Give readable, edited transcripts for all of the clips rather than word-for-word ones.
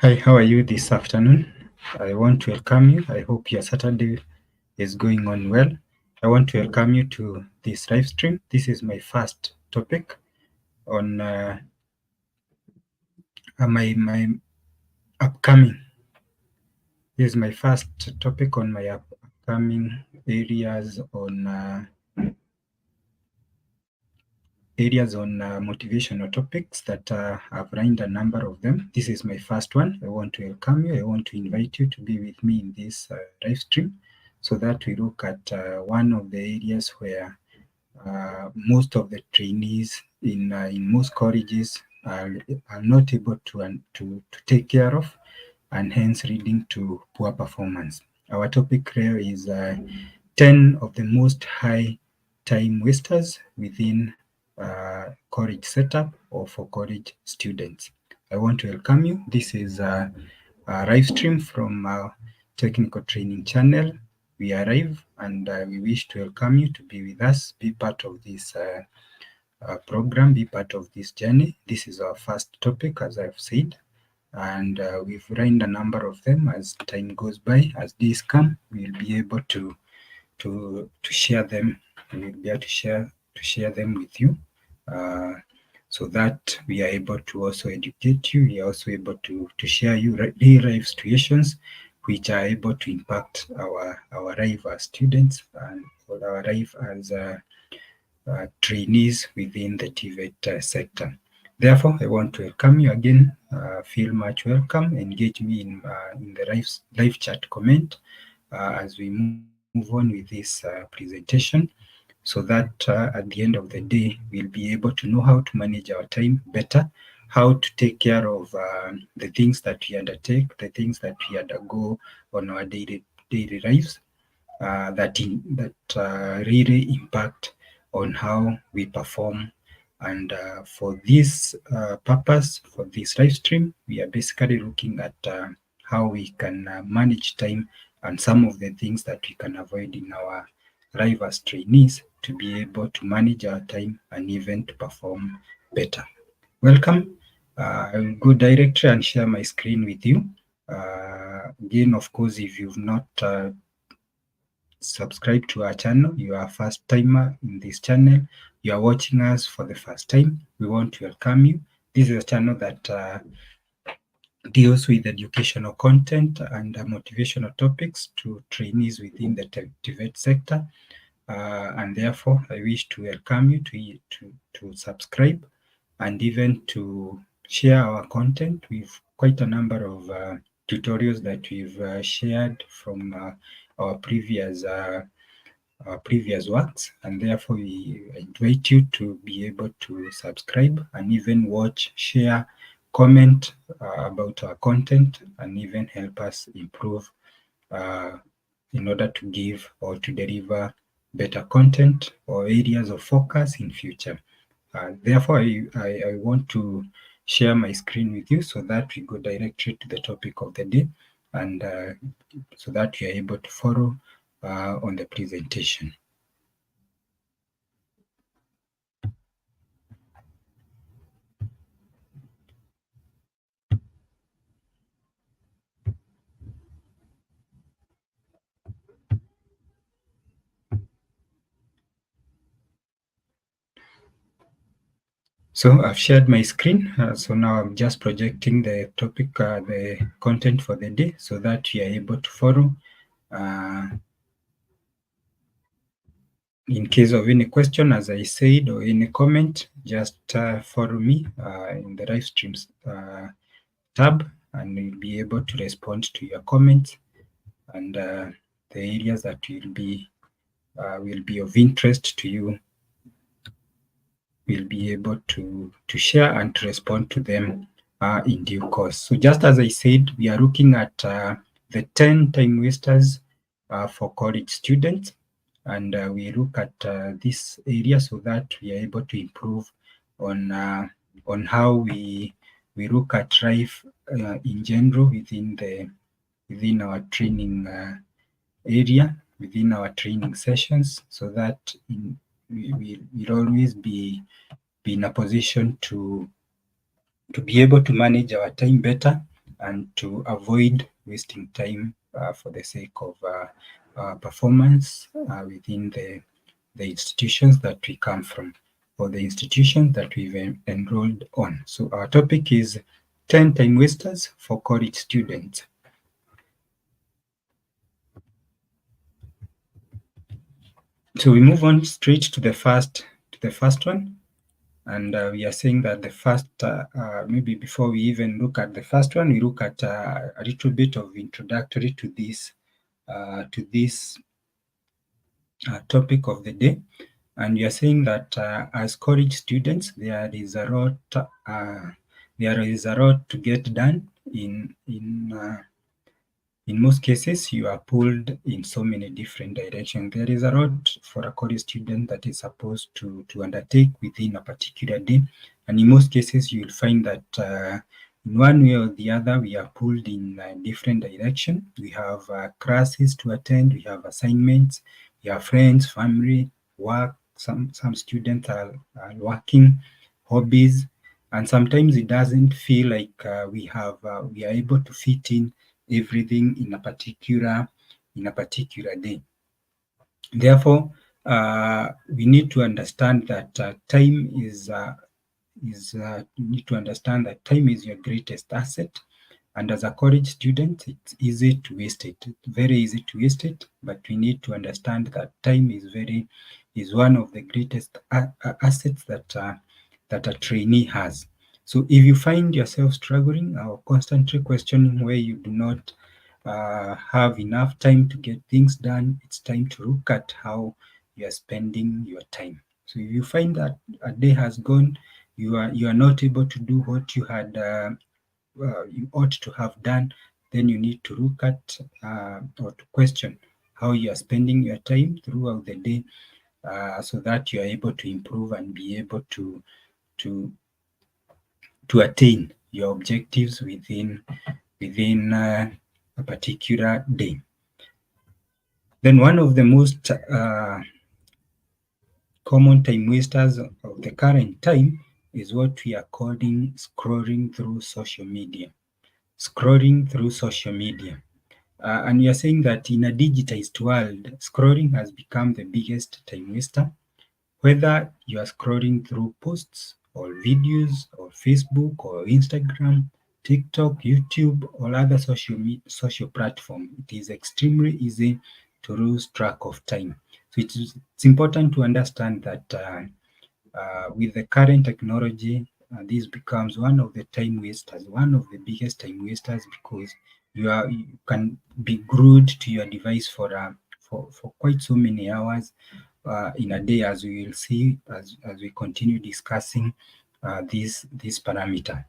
Hi, how are you this afternoon? I want to welcome you. I hope your Saturday is going on well. I want to welcome you to this live stream. This is my first topic on my upcoming. This is my first topic on my upcoming areas on motivational topics that I've learned a number of them. This is my first one. I want to welcome you. I want to invite you to be with me in this live stream so that we look at one of the areas where most of the trainees in most colleges are not able to take care of, and hence leading to poor performance. Our topic here is 10 of the most high time wasters within college setup or for college students. I want to welcome you. This is a live stream from our technical training channel. We arrive and we wish to welcome you to be with us, be part of this program, be part of this journey. This is our first topic, as I've said, and we've run a number of them. As time goes by, as days come, we'll be able to share them. We'll be able to share them with you, uh, so that we are able to also educate you. We are also able to share you real life situations which are able to impact our life as students and our life as trainees within the TVET sector. Therefore, I want to welcome you again. Feel much welcome. Engage me in the live chat comment as we move on with this presentation, so that at the end of the day, we'll be able to know how to manage our time better, how to take care of the things that we undertake, the things that we undergo on our daily lives, that really impact on how we perform. And for this purpose, for this live stream, we are basically looking at how we can manage time and some of the things that we can avoid in our life as trainees to be able to manage our time and even to perform better. Welcome. I will go directly and share my screen with you. Again, of course, if you've not subscribe to our channel, you are a first timer in this channel, you are watching us for the first time, we want to welcome you. This is a channel that deals with educational content and motivational topics to trainees within the TVET sector, and therefore I wish to welcome you to subscribe and even to share our content. We've quite a number of tutorials that we've shared from our previous works, and therefore we invite you to be able to subscribe and even watch, share, comment about our content, and even help us improve uh, in order to give or to deliver better content or areas of focus in future. Therefore, I want to share my screen with you so that we go directly to the topic of the day, and so that you are able to follow on the presentation. So I've shared my screen. So now I'm just projecting the topic, the content for the day, so that you are able to follow. In case of any question, as I said, or any comment, just follow me in the live streams tab, and we'll be able to respond to your comments, and the areas that will be of interest to you, we'll be able to share and to respond to them in due course. So just as I said, we are looking at the 10 time wasters for college students, and we look at this area so that we are able to improve on how we look at life in general within our training area, within our training sessions, so that we'll always be in a position to be able to manage our time better and to avoid wasting time for the sake of performance within the institutions that we come from or the institutions that we've enrolled on. So our topic is 10 time wasters for college students. So we move on straight to the first one. And we are saying that the first, maybe before we even look at the first one, we look at a little bit of introductory to this topic of the day. And we are saying that as college students, there is a lot to get done in most cases, you are pulled in so many different directions. There is a lot for a college student that is supposed to undertake within a particular day. And in most cases, you'll find that in one way or the other, we are pulled in a different direction. We have classes to attend, we have assignments, we have friends, family, work. Some students are working, hobbies, and sometimes it doesn't feel like we are able to fit in everything in a particular day. Therefore, we need to understand that time is you need to understand that time is your greatest asset. And as a college student, it's easy to waste it. It's very easy to waste it, but we need to understand that time is one of the greatest assets that a trainee has. So if you find yourself struggling or constantly questioning where you do not have enough time to get things done, it's time to look at how you are spending your time. So if you find that a day has gone, you are not able to do what you had you ought to have done, then you need to look at or to question how you are spending your time throughout the day, so that you are able to improve and be able to attain your objectives within a particular day. Then one of the most common time wasters of the current time is what we are calling scrolling through social media. Scrolling through social media. And we are saying that in a digitized world, scrolling has become the biggest time waster. Whether you are scrolling through posts or videos or Facebook or Instagram, TikTok, YouTube, or other social platform, it is extremely easy to lose track of time. So it's important to understand that with the current technology, this becomes one of the time wasters, one of the biggest time wasters, because you can be glued to your device for quite so many hours in a day, as we will see as we continue discussing this parameter.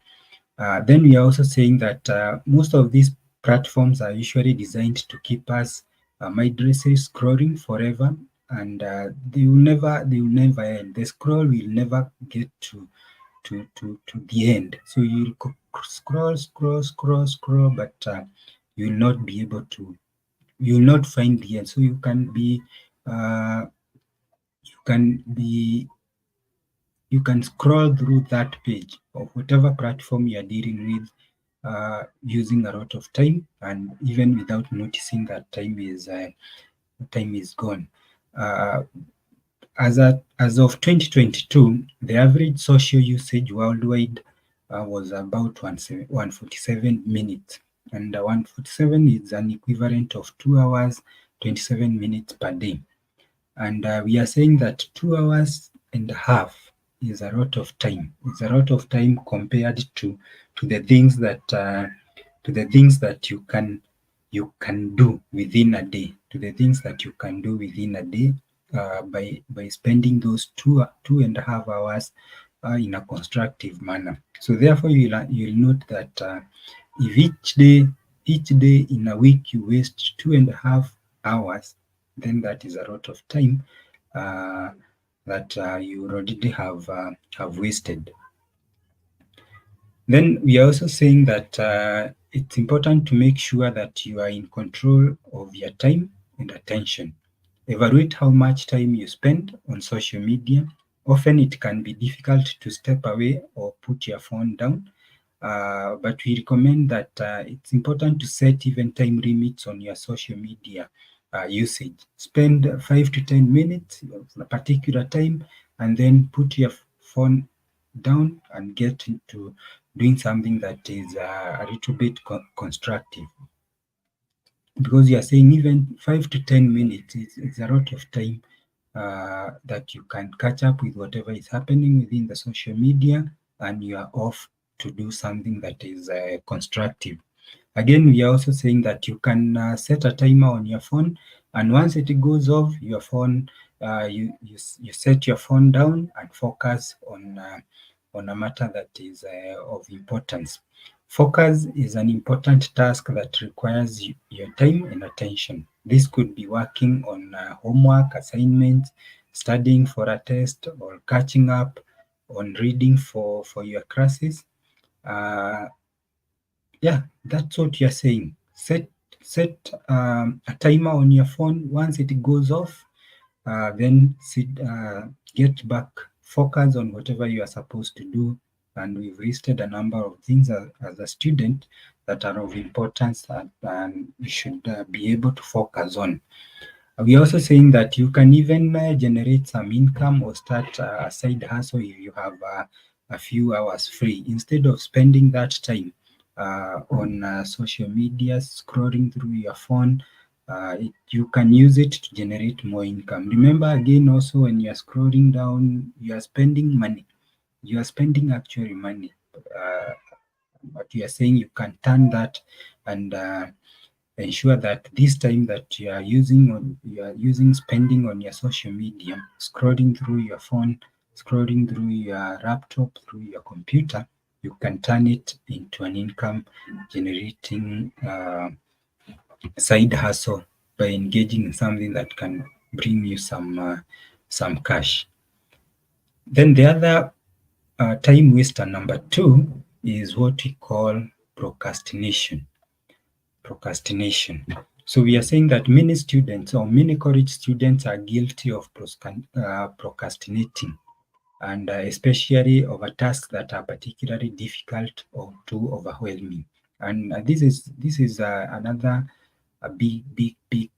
Then we are also saying that most of these platforms are usually designed to keep us mindlessly scrolling forever, and they will never end. The scroll will never get to the end. So you'll scroll, but you will not be able to. You will not find the end. So you can be you can scroll through that page of whatever platform you're dealing with using a lot of time, and even without noticing that time is gone. As of 2022, the average social usage worldwide was about 147 minutes, and 147 is an equivalent of 2 hours 27 minutes per day. And we are saying that 2 hours and a half is a lot of time. It's a lot of time compared to the things that you can do within a day. To the things that you can do within a day by spending those two and a half hours in a constructive manner. So therefore, you'll note that if each day in a week you waste 2.5 hours, then that is a lot of time that you already have wasted. Then we are also saying that it's important to make sure that you are in control of your time and attention. Evaluate how much time you spend on social media. Often it can be difficult to step away or put your phone down. but we recommend that it's important to set even time limits on your social media usage. Spend 5 to 10 minutes of a particular time, and then put your phone down and get into doing something that is a little bit constructive. Because you are saying even 5 to 10 minutes is a lot of time that you can catch up with whatever is happening within the social media, and you are off to do something that is constructive. Again, we are also saying that you can set a timer on your phone, and once it goes off, your phone, you set your phone down and focus on a matter that is of importance. Focus is an important task that requires your time and attention. This could be working on homework, assignments, studying for a test, or catching up on reading for your classes. Uh, yeah, that's what you're saying. Set a timer on your phone. Once it goes off, then get back, focus on whatever you are supposed to do. And we've listed a number of things as a student that are of importance and you should be able to focus on. We're also saying that you can even generate some income or start a side hustle if you have a few hours free. Instead of spending that time on social media, scrolling through your phone, you can use it to generate more income. Remember, again, also when you are scrolling down, you are spending money. You are spending actually money. But you are saying you can turn that and ensure that this time that you are using spending on your social media, scrolling through your phone, scrolling through your laptop, through your computer, you can turn it into an income generating side hustle by engaging in something that can bring you some cash. Then the other time waster number two is what we call procrastination. Procrastination. So we are saying that many students or many college students are guilty of procrastinating, and especially over tasks that are particularly difficult or too overwhelming. And this is another a big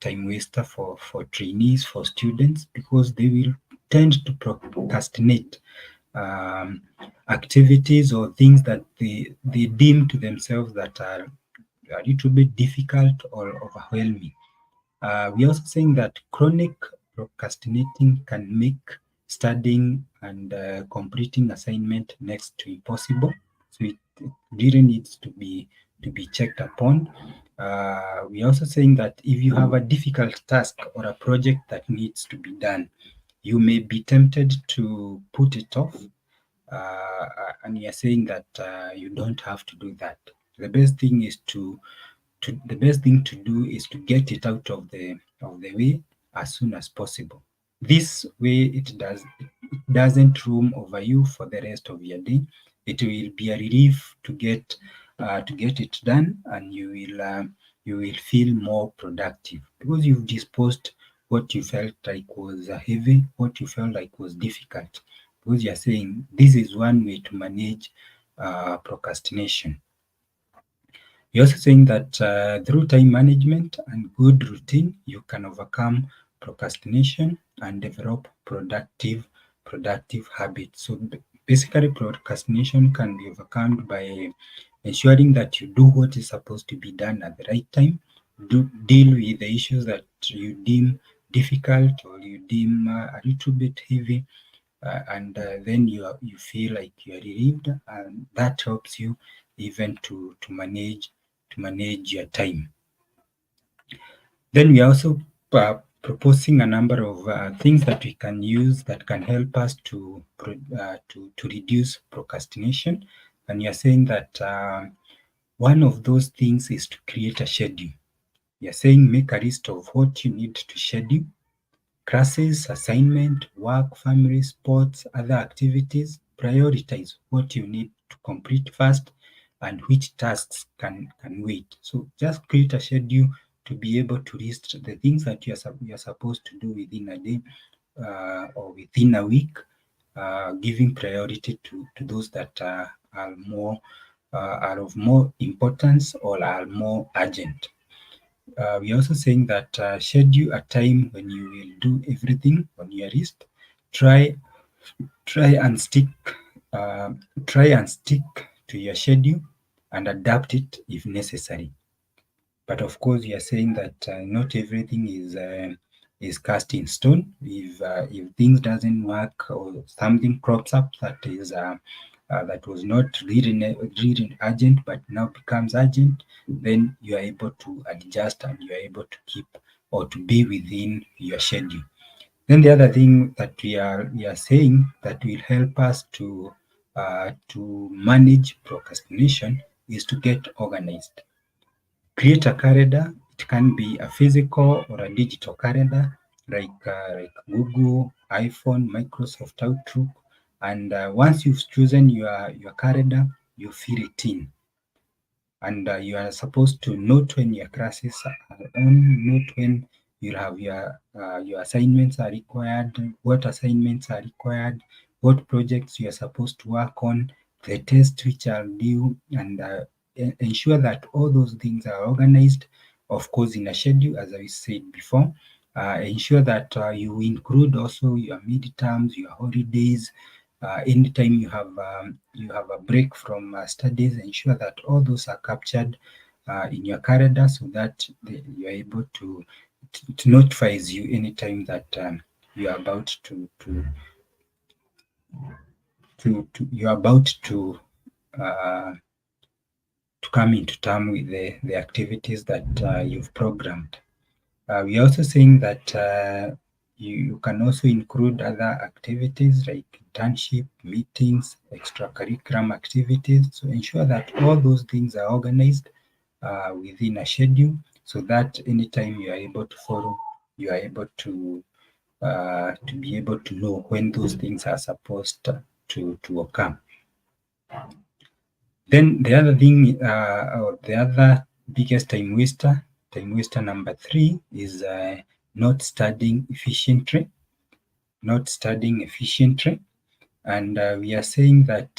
time waster for trainees, for students, because they will tend to procrastinate um, activities or things that they deem to themselves that are a little bit difficult or overwhelming. We're also saying that chronic procrastinating can make studying and completing assignment next to impossible. So it really needs to be checked upon. We're also saying that if you have a difficult task or a project that needs to be done, you may be tempted to put it off, and you're saying that you don't have to do that. The best thing is the best thing to do is to get it out of the way as soon as possible. This way it doesn't roam over you for the rest of your day. It will be a relief to get it done, and you will feel more productive because you've disposed what you felt like was heavy, what you felt like was difficult. Because you're saying this is one way to manage procrastination. You're also saying that through time management and good routine, you can overcome procrastination and develop productive habits. So basically, procrastination can be overcome by ensuring that you do what is supposed to be done at the right time, deal with the issues that you deem difficult or you deem a little bit heavy, and then you feel like you are relieved, and that helps you even to manage your time. Then we are also proposing a number of things that we can use that can help us to reduce procrastination. And you're saying that one of those things is to create a schedule. You're saying make a list of what you need to schedule: classes, assignment, work, family, sports, other activities. Prioritize what you need to complete first and which tasks can wait. So just create a schedule to be able to list the things that you're supposed to do within a day or within a week, giving priority to those that are more are of more importance or are more urgent. We're also saying that schedule a time when you will do everything on your list. Try try and stick uh, try and stick to your schedule and adapt it if necessary. But of course, you are saying that not everything is cast in stone. If things doesn't work or something crops up that was not really urgent but now becomes urgent, then you are able to adjust and you are able to keep or to be within your schedule. Then the other thing that we are saying that will help us to manage procrastination is to get organized. Create a calendar. It can be a physical or a digital calendar like Google, iPhone, Microsoft Outlook. And once you've chosen your calendar, you fill it in. And you are supposed to note when your classes are on, note when you have your assignments are required, what assignments are required, what projects you are supposed to work on, the tests which are due, and ensure that all those things are organized, of course, in a schedule, as I said before. Ensure that you include also your midterms, your holidays, anytime you have a break from studies, ensure that all those are captured in your calendar so that you are able to notifies you anytime that you are about you are about uh, to come into term with the activities that you've programmed. We're also saying that you can also include other activities like internship, meetings, extracurricular activities. So ensure that all those things are organized within a schedule so that anytime you are able to follow, you are able to be able to know when those things are supposed to occur. Then the other thing, or the other biggest time waster number 3 is not studying efficiently. Not studying efficiently. And we are saying that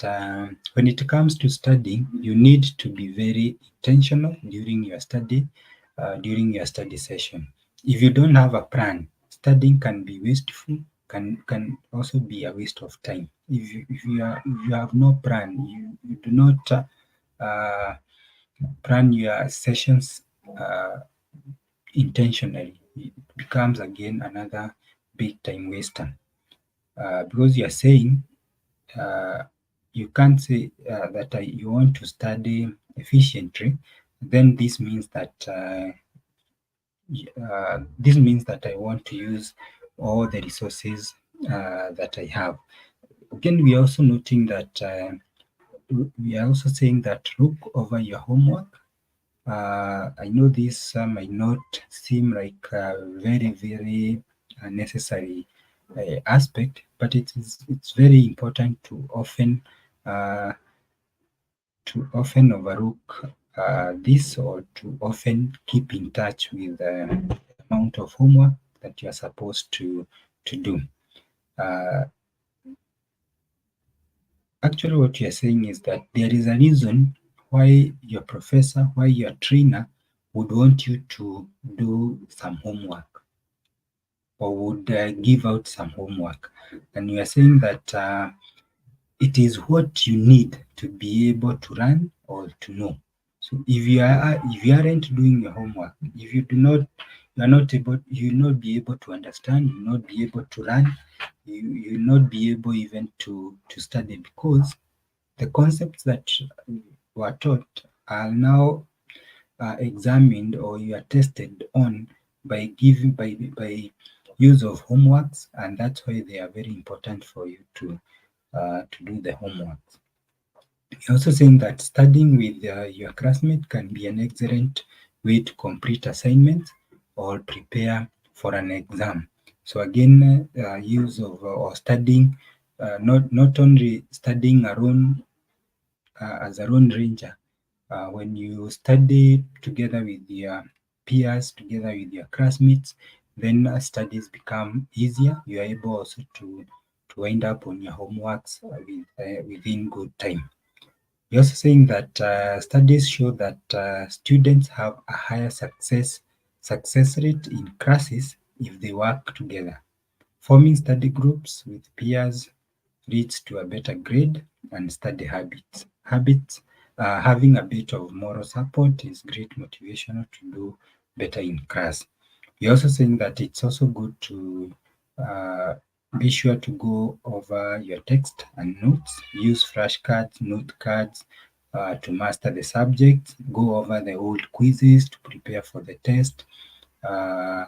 when it comes to studying, you need to be very intentional during your study session. If you don't have a plan, studying can be wasteful, can also be a waste of time. If you have no plan, you do not plan your sessions intentionally, it becomes again another big time waster. Because you're saying you can't say that you want to study efficiently, then this means that I want to use all the resources that I have. Again, we are also noting that we are also saying that look over your homework. I know this might not seem like a very necessary aspect, but it's very important uh, to often overlook this or to often keep in touch with the amount of homework that you are supposed to do. Uh, Actually, what you are saying is that there is a reason why your professor, why your trainer would want you to do some homework or would give out some homework. And you are saying that it is what you need to be able to run or to know. So if you aren't doing your homework, if you do not you are not able you will not be able to understand, you will not be able to run, you will not be able even to study because the concepts that were taught are now examined or you are tested on by use of homeworks, and that's why they are very important for you to do the homeworks. You're also saying that studying with your classmate can be an excellent way to complete assignments or prepare for an exam. So again, use of or studying, not only studying alone as a lone ranger. When you study together with your peers, together with your classmates, then studies become easier. You are able also to wind up on your homeworks within good time. We're also saying that studies show that students have a higher success rate in classes if they work together. Forming study groups with peers leads to a better grade and study habits. Having a bit of moral support is great motivational to do better in class. We're also saying that it's also good to uh, be sure to go over your text and notes. Use flashcards, note cards to master the subject. Go over the old quizzes to prepare for the test. Uh,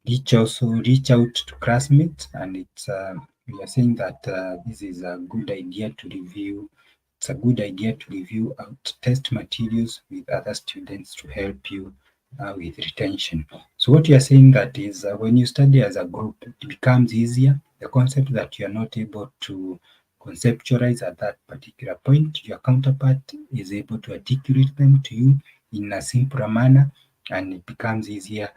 reach out to classmates, and it's we are saying that this is a good idea to review. It's a good idea to review out test materials with other students to help you with retention. So what you are saying that is when you study as a group, it becomes easier. The concept that you are not able to conceptualize at that particular point, your counterpart is able to articulate them to you in a simpler manner, and it becomes easier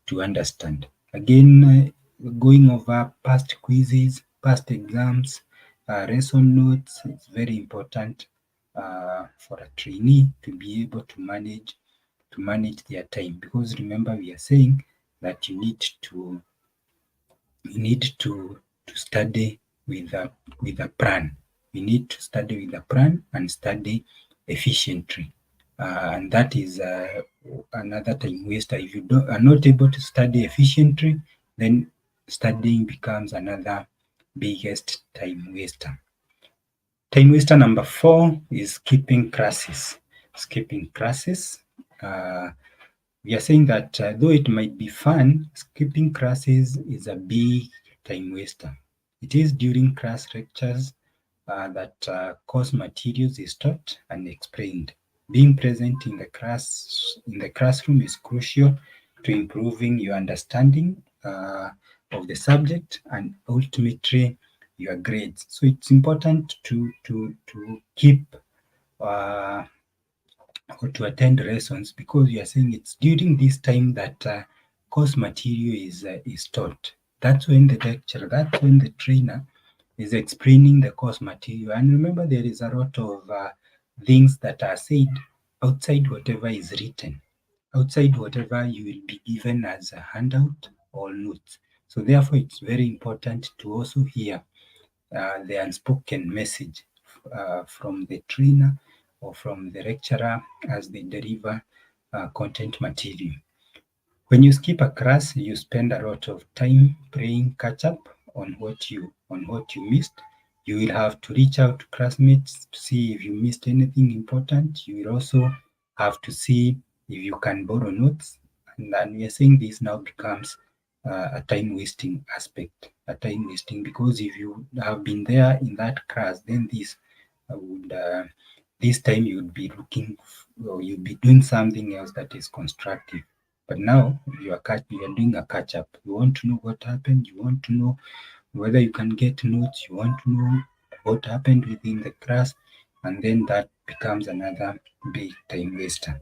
to understand. Again, going over past quizzes, past exams, lesson notes is very important for a trainee to be able to manage their time, because remember we are saying that you need to study with a plan. We need to study with a plan and study efficiently. And that is another time waster. If you are not able to study efficiently, then studying becomes another biggest time waster. Time waster number 4 is skipping classes. Skipping classes. We are saying that though it might be fun, skipping classes is a big time waster. It is during class lectures that course materials is taught and explained. Being present in the classroom is crucial to improving your understanding of the subject and ultimately your grades. So it's important to keep uh, or to attend lessons, because you are saying it's during this time that course material is taught. That's when the lecturer, that's when the trainer is explaining the course material. And remember, there is a lot of things that are said outside whatever is written, outside whatever you will be given as a handout or notes. So therefore, it's very important to also hear the unspoken message from the trainer or from the lecturer as they deliver content material. When you skip a class, you spend a lot of time playing catch up on what you missed. You will have to reach out to classmates to see if you missed anything important. You will also have to see if you can borrow notes. And then we are saying this now becomes a time wasting aspect, a time wasting, because if you have been there in that class, then would this time you would be or you'd be doing something else that is constructive. But now you are doing a catch up. You want to know what happened. You want to know whether you can get notes. You want to know what happened within the class, and then that becomes another big time waster.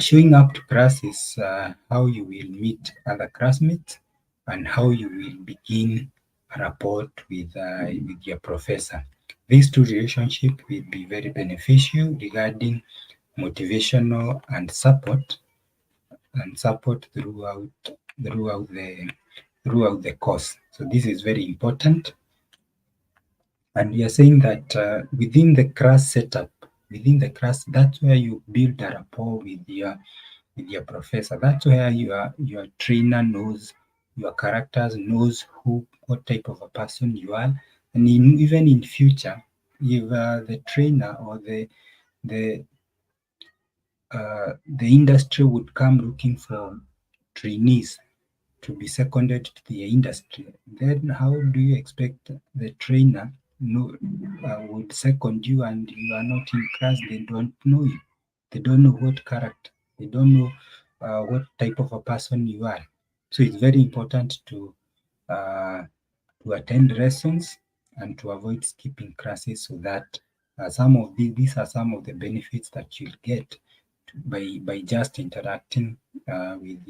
Showing up to class is how you will meet other classmates and how you will begin a rapport with your professor. These two relationships will be very beneficial regarding motivational and support throughout the course. So this is very important. And we are saying that within the class setup, within the class, that's where you build a rapport with your professor. That's where your trainer knows your characters, knows what type of a person you are, and even in future, if the trainer or the the industry would come looking for trainees to be seconded to the industry, then how do you expect the trainer would second you and you are not in class? They don't know you. They don't know what character. They don't know what type of a person you are. So it's very important uh, to attend lessons and to avoid skipping classes, so that these are some of the benefits that you'll get by just interacting with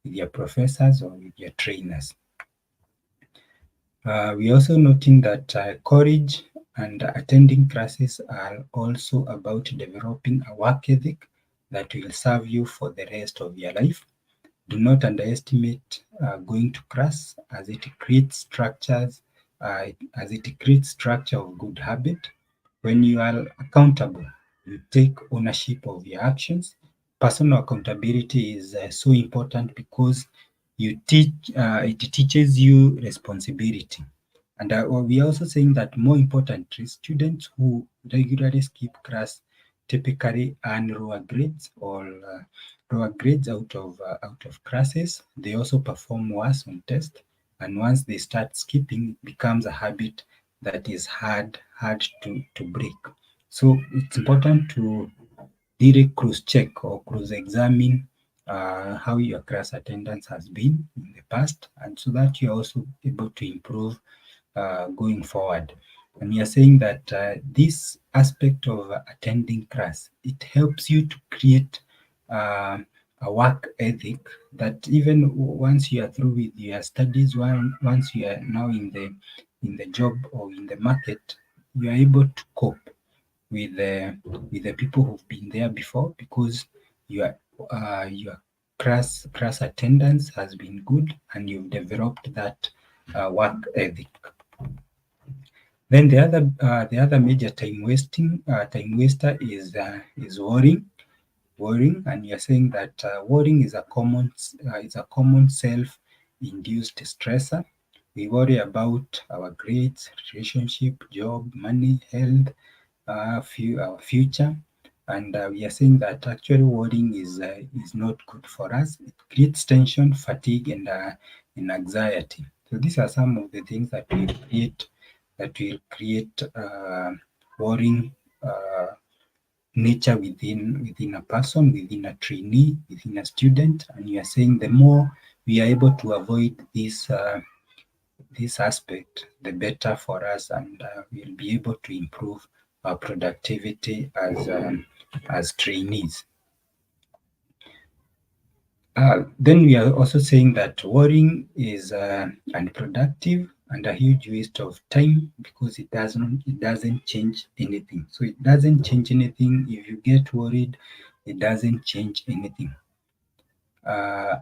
your professors or with your trainers. We're also noting that courage And attending classes are also about developing a work ethic that will serve you for the rest of your life. Do not underestimate going to class as it creates structure of good habit. When you are accountable, you take ownership of your actions. Personal accountability is so important because it teaches you responsibility. And we are also saying that more importantly, students who regularly skip class typically earn lower grades out of classes. They also perform worse on tests, and once they start skipping, it becomes a habit that is hard to break. So it's important to really cross-check or cross-examine how your class attendance has been in the past, and so that you're also able to improve going forward. And we are saying that this aspect of attending class, it helps you to create uh, a work ethic that even once you are through with your studies, once you are now in the job or in the market, you are able to cope with the people who've been there before because your class attendance has been good and you've developed that work ethic. Then the other major time waster is worrying, and you're saying that worrying is a common self-induced stressor. We worry about our grades, relationship, job, money, health, our future, and we are saying that actually worrying is not good for us. It creates tension, fatigue, and anxiety. So these are some of the things that will create worrying nature within a person, within a trainee, within a student. And you are saying the more we are able to avoid this aspect, the better for us, and we'll be able to improve our productivity as trainees. Then we are also saying that worrying is unproductive and a huge waste of time because it doesn't change anything. So it doesn't change anything if you get worried. It doesn't change anything.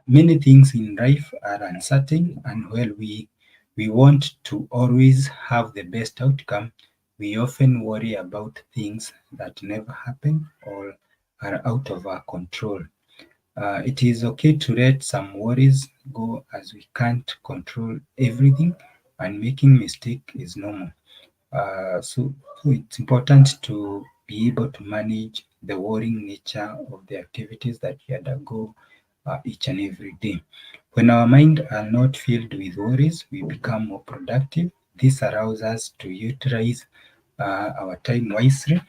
Many things in life are uncertain, and while we want to always have the best outcome, we often worry about things that never happen or are out of our control. It is okay to let some worries go as we can't control everything, and making mistake is normal. So it's important to be able to manage the worrying nature of the activities that we undergo each and every day. When our mind are not filled with worries, we become more productive. This allows us to utilize our time wisely.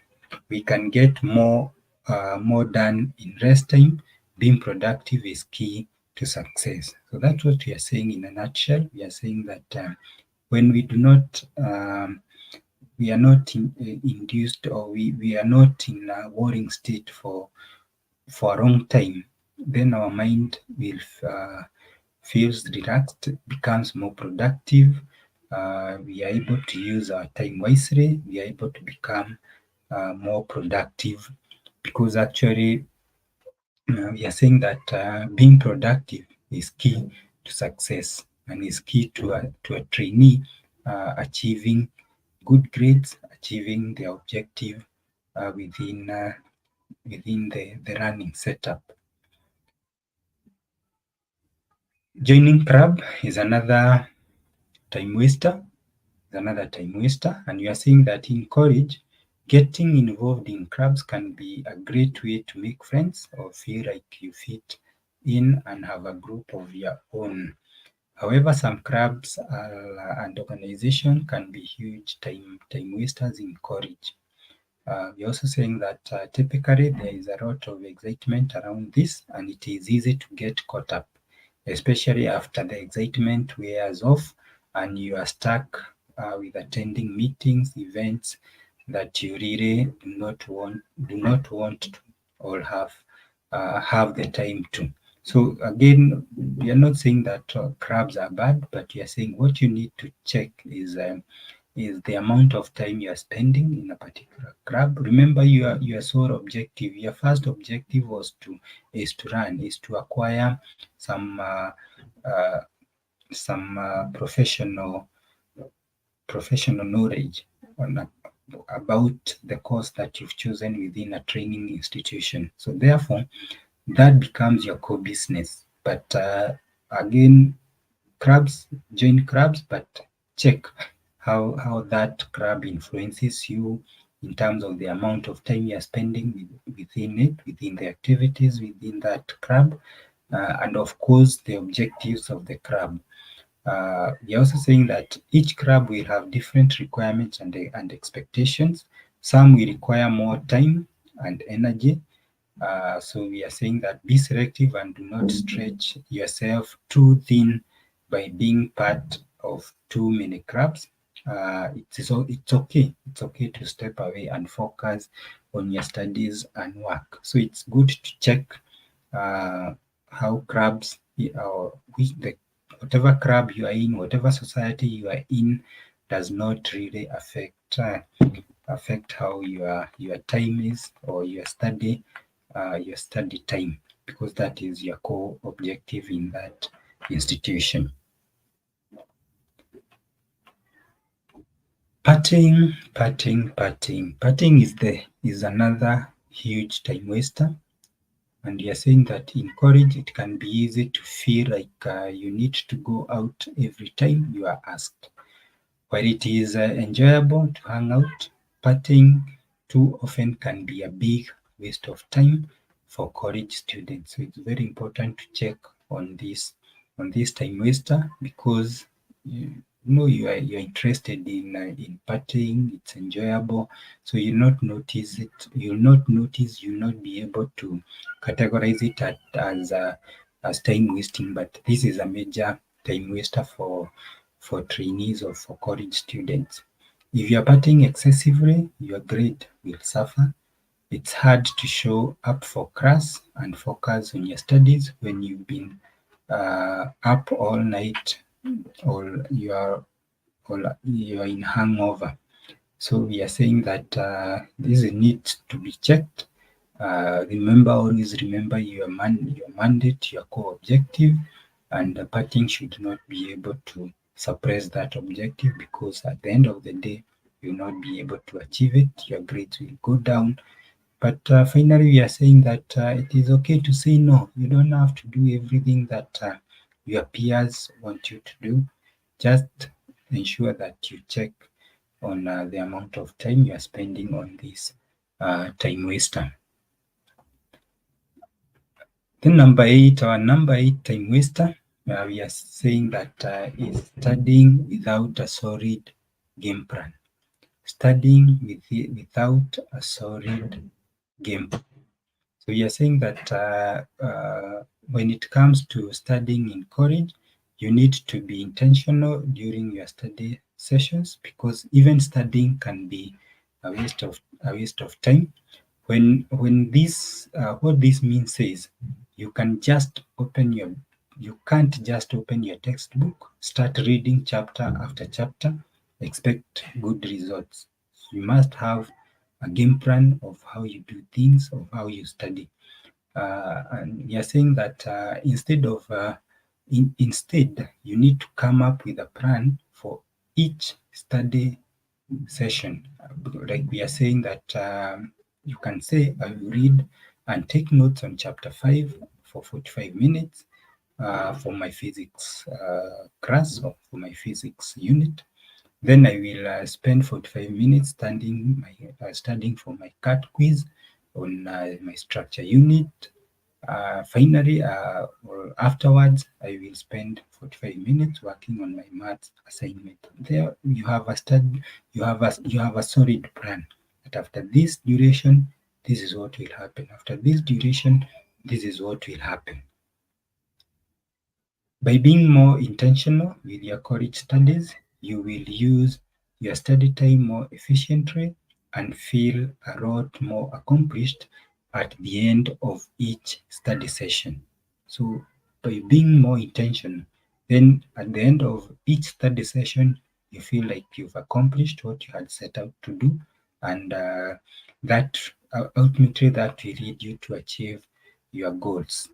We can get more done in rest time. Being productive is key to success. So that's what we are saying in a nutshell. We are saying that when we are not induced, or we are not in a worrying state for a long time, then our mind will feels relaxed, becomes more productive. We are able to use our time wisely. We are able to become more productive because actually we are saying that being productive is key to success and is key to a trainee achieving good grades, achieving the objective within the running setup. Joining club is time waster, and you are saying that in college, getting involved in clubs can be a great way to make friends or feel like you fit in and have a group of your own. However, some clubs and organizations can be huge time wasters in college. We're also saying that typically there is a lot of excitement around this, and it is easy to get caught up, especially after the excitement wears off and you are stuck with attending meetings, events that you really do not want to or have the time to. So again, we are not saying that crabs are bad, but we are saying what you need to check is is the amount of time you are spending in a particular club. Remember, your sole objective, your first objective is to acquire some uh, professional knowledge about the course that you've chosen within a training institution. So therefore, that becomes your core business. But again, crabs, join crabs, but check how that crab influences you in terms of the amount of time you're spending within it, within the activities within that crab, and of course the objectives of the crab. We're also saying that each crab will have different requirements and expectations. Some will require more time and energy. So we are saying that be selective and do not stretch yourself too thin by being part of too many crabs. It's okay. It's okay to step away and focus on your studies and work. So it's good to check uh, how crabs or whatever crab you are in, whatever society you are in, does not really affect how your time is or your study time, because that is your core objective in that institution. Partying is another huge time waster. And you're saying that in college it can be easy to feel like you need to go out every time you are asked. While it is enjoyable to hang out, partying too often can be a big waste of time for college students. So it's very important to check on this time waster, because you're interested in partying. It's enjoyable, so you'll not be able to categorize it as time wasting, but this is a major time waster for trainees or for college students. If you're partying excessively, your grade will suffer. It's hard to show up for class and focus on your studies when you've been up all night, or you are in hangover. So we are saying that this needs to be checked. Always remember your mandate, your core objective, and the partying should not be able to suppress that objective, because at the end of the day, you will not be able to achieve it. Your grades will go down. But finally, we are saying that it is okay to say no. You don't have to do everything that your peers want you to do. Just ensure that you check on the amount of time you are spending on this time waster. Then our number eight time waster, we are saying that is studying without a solid game plan. Studying without a solid game plan. So we are saying that when it comes to studying in college, you need to be intentional during your study sessions, because even studying can be a waste of time. When this what this means is you can't just open your textbook, start reading chapter after chapter, expect good results. You must have a game plan of how you do things, of how you study. And you're saying that instead you need to come up with a plan for each study session. Like we are saying that you can say, I will read and take notes on chapter 5 for 45 minutes for my physics class, or for my physics unit. Then I will spend 45 minutes studying for my CAT quiz on my structure unit. Finally, or afterwards, I will spend 45 minutes working on my maths assignment. There you have a solid plan. That after this duration, this is what will happen. After this duration, this is what will happen. By being more intentional with your college studies, you will use your study time more efficiently and feel a lot more accomplished at the end of each study session. So by being more intentional, then at the end of each study session, you feel like you've accomplished what you had set out to do, and that ultimately that will lead you to achieve your goals.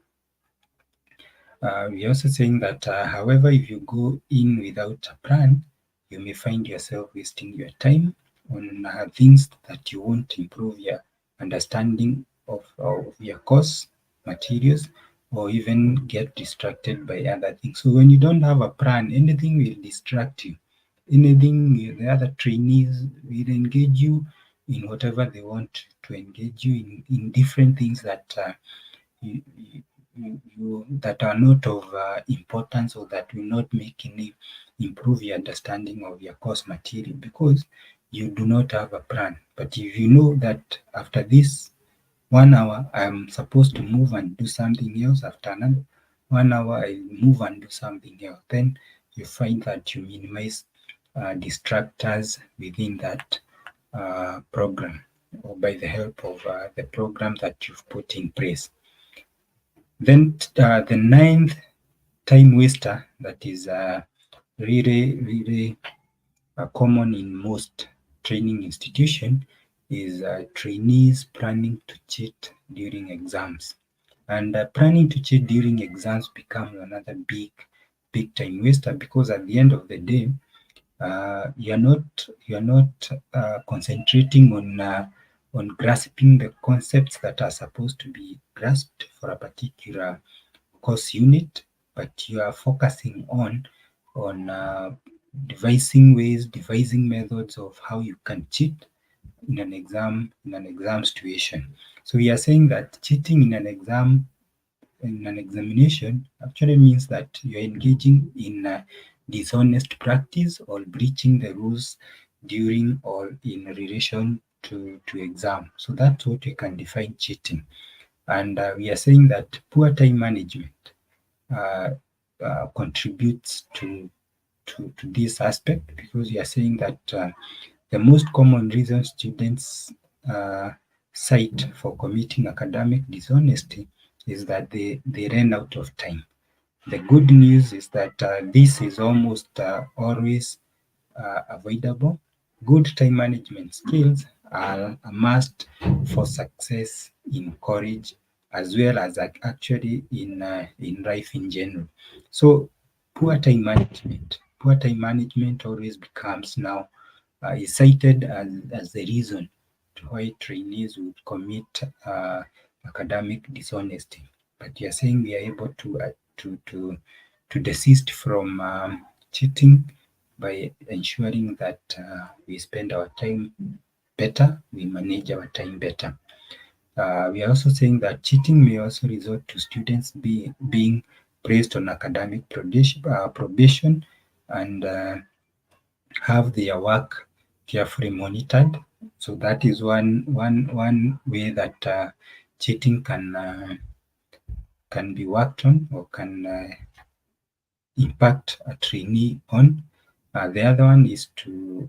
We're also saying that, however, if you go in without a plan, you may find yourself wasting your time on things that you won't improve your understanding of your course materials, or even get distracted by other things. So when you don't have a plan, anything will distract you. Anything, the other trainees will engage you in whatever they want to engage you in different things that you, that are not of importance, or that will not make any improve your understanding of your course material, because you do not have a plan. But if you know that after this 1 hour I'm supposed to move and do something else, after another 1 hour I move and do something else, then you find that you minimize distractors within that program, or by the help of the program that you've put in place. Then the ninth time waster that is really common in most training institution is trainees planning to cheat during exams. And planning to cheat during exams becomes another big time waster, because at the end of the day, you're not concentrating on grasping the concepts that are supposed to be grasped for a particular course unit, but you are focusing on devising methods of how you can cheat in an exam situation. So we are saying that cheating in an examination actually means that you're engaging in dishonest practice or breaching the rules during or in relation to exam. So that's what we can define cheating. And we are saying that poor time management uh, contributes to this aspect, because we are saying that the most common reason students uh, cite for committing academic dishonesty is that they ran out of time. The good news is that this is almost always avoidable. Good time management skills are a must for success in college, as well as actually in life in general. So poor time management always becomes now is cited as the reason to why trainees would commit academic dishonesty. But you're saying we are able to desist from cheating by ensuring that we spend our time better, we manage our time better. We are also saying that cheating may also result to students being placed on academic probation, and have their work carefully monitored. So that is one way that cheating can be worked on, or can impact a trainee on. The other one is to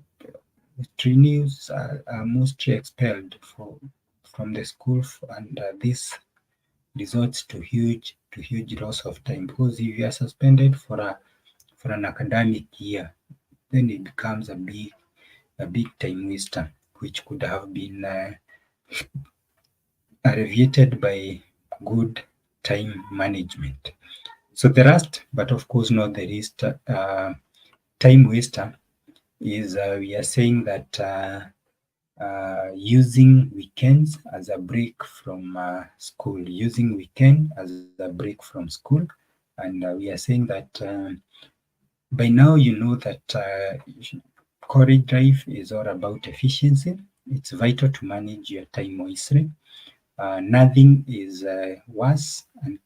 trainees are mostly expelled from the school, and this results to huge loss of time, because if you are suspended for an academic year, then it becomes a big time waster, which could have been alleviated by good time management. So the last, but of course not the least, time waster is we are saying that using weekends as a break from school, using weekend as a break from school, and we are saying that by now you know that college life is all about efficiency. It's vital to manage your time wisely. Nothing is worse and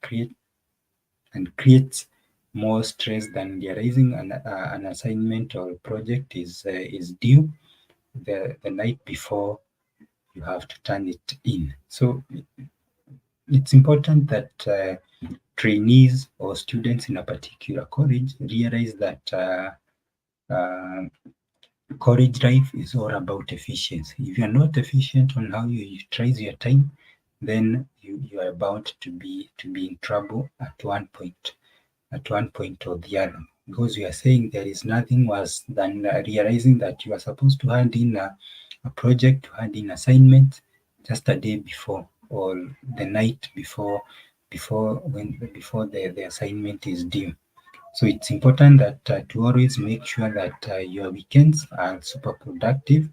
creates more stress than realizing an assignment or project is due the night before you have to turn it in. So it's important that trainees or students in a particular college realize that college life is all about efficiency. If you're not efficient on how you utilize your time, then you are bound to be in trouble at one point or the other. because we are saying there is nothing worse than realizing that you are supposed to hand in a project, to hand in assignment just a day before or the night before the assignment is due. So it's important that to always make sure that your weekends are super productive,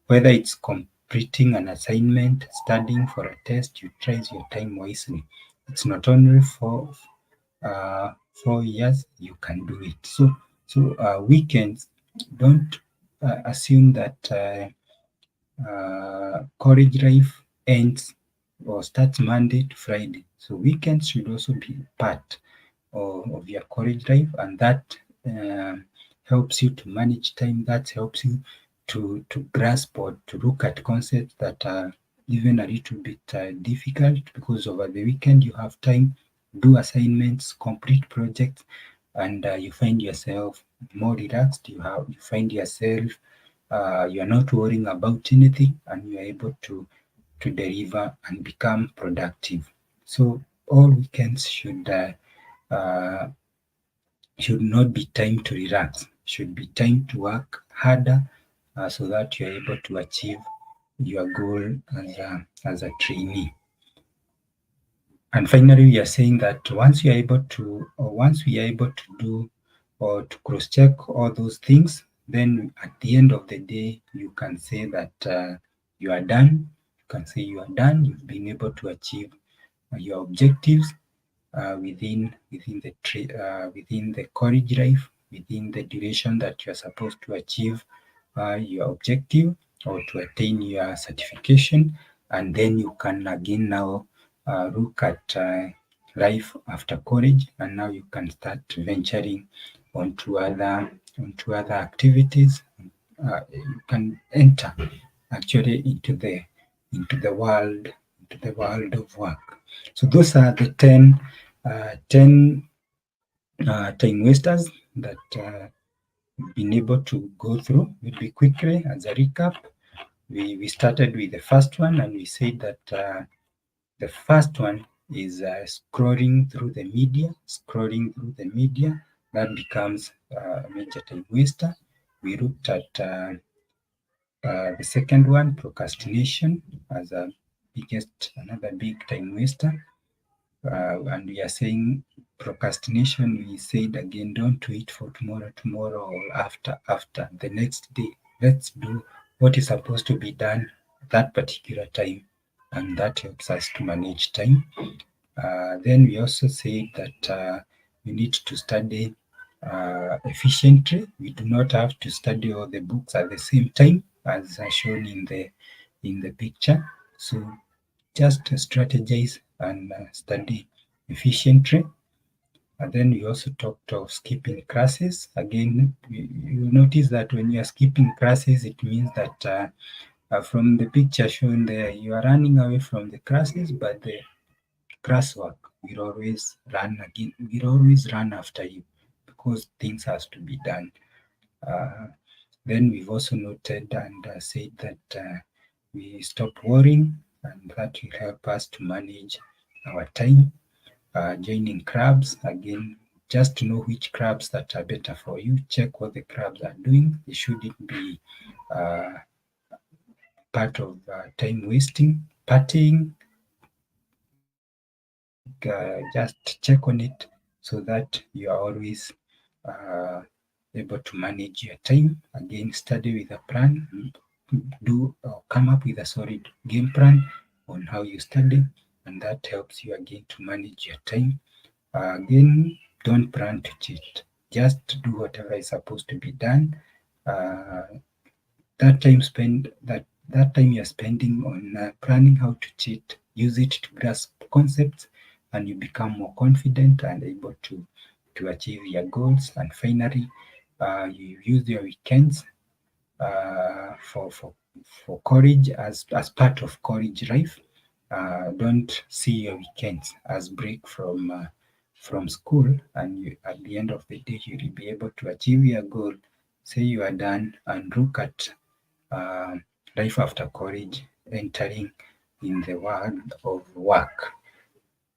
whether it's completing an assignment, studying for a test, utilize your time wisely. It's not only for 4 years you can do it. So weekends, don't assume that college life ends or starts Monday to Friday. So weekends should also be part of your college life, and that helps you to manage time. That helps you to grasp or to look at concepts that are even a little bit difficult, because over the weekend you have time, do assignments, complete projects, and you find yourself more relaxed. You find yourself you are not worrying about anything, and you are able to deliver and become productive. So all weekends uh, should not be time to relax, should be time to work harder, so that you are able to achieve your goal as a trainee. And finally, we are saying that once we are able to do or to cross check all those things, then at the end of the day, you can say that you are done. You can say you are done. You've been able to achieve your objectives within the college life, within the duration that you are supposed to achieve your objective or to attain your certification, and then you can again now look at life after college, and now you can start venturing onto other activities. You can enter actually into the world of work. So those are the 10 time wasters that we've been able to go through. Maybe quickly as a recap, we started with the first one, and we said that the first one is scrolling through the media. Scrolling through the media, that becomes a major time waster. We looked at the second one, procrastination, as another big time waster. And we are saying procrastination, we said again, don't wait for tomorrow or after the next day. Let's do what is supposed to be done that particular time, and that helps us to manage time. Then we also said that we need to study efficiently. We do not have to study all the books at the same time, as shown in the picture. So just strategize and study efficiently. And then we also talked of skipping classes. Again, you notice that when you are skipping classes, it means that from the picture shown there, you are running away from the classes, but the classwork will always run after you, because things has to be done. Uh, then we've also noted and said that we stop worrying, and that will help us to manage our time. Joining clubs, again, just to know which clubs that are better for you. Check what the clubs are doing. It shouldn't be uh, part of time wasting. Partying, just check on it so that you are always uh, able to manage your time. Again, study with a plan. Do come up with a solid game plan on how you study, and that helps you again to manage your time. Again, don't plan to cheat. Just do whatever is supposed to be done. Uh, that time you're spending on planning how to cheat, use it to grasp concepts, and you become more confident and able to achieve your goals. And finally, you use your weekends for college as part of college life. Don't see your weekends as break from school, and at the end of the day you will be able to achieve your goal. Say you are done, and look at uh, life after college, entering in the world of work.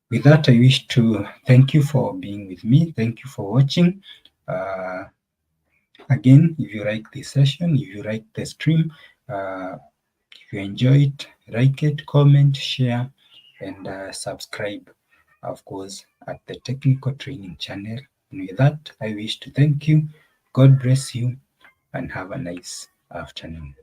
With that, I wish to thank you for being with me. Thank you for watching. Again, if you like this session, if you like the stream, if you enjoy it, like it, comment, share, and subscribe, of course, at the Technical Training channel. And with that, I wish to thank you. God bless you, and have a nice afternoon.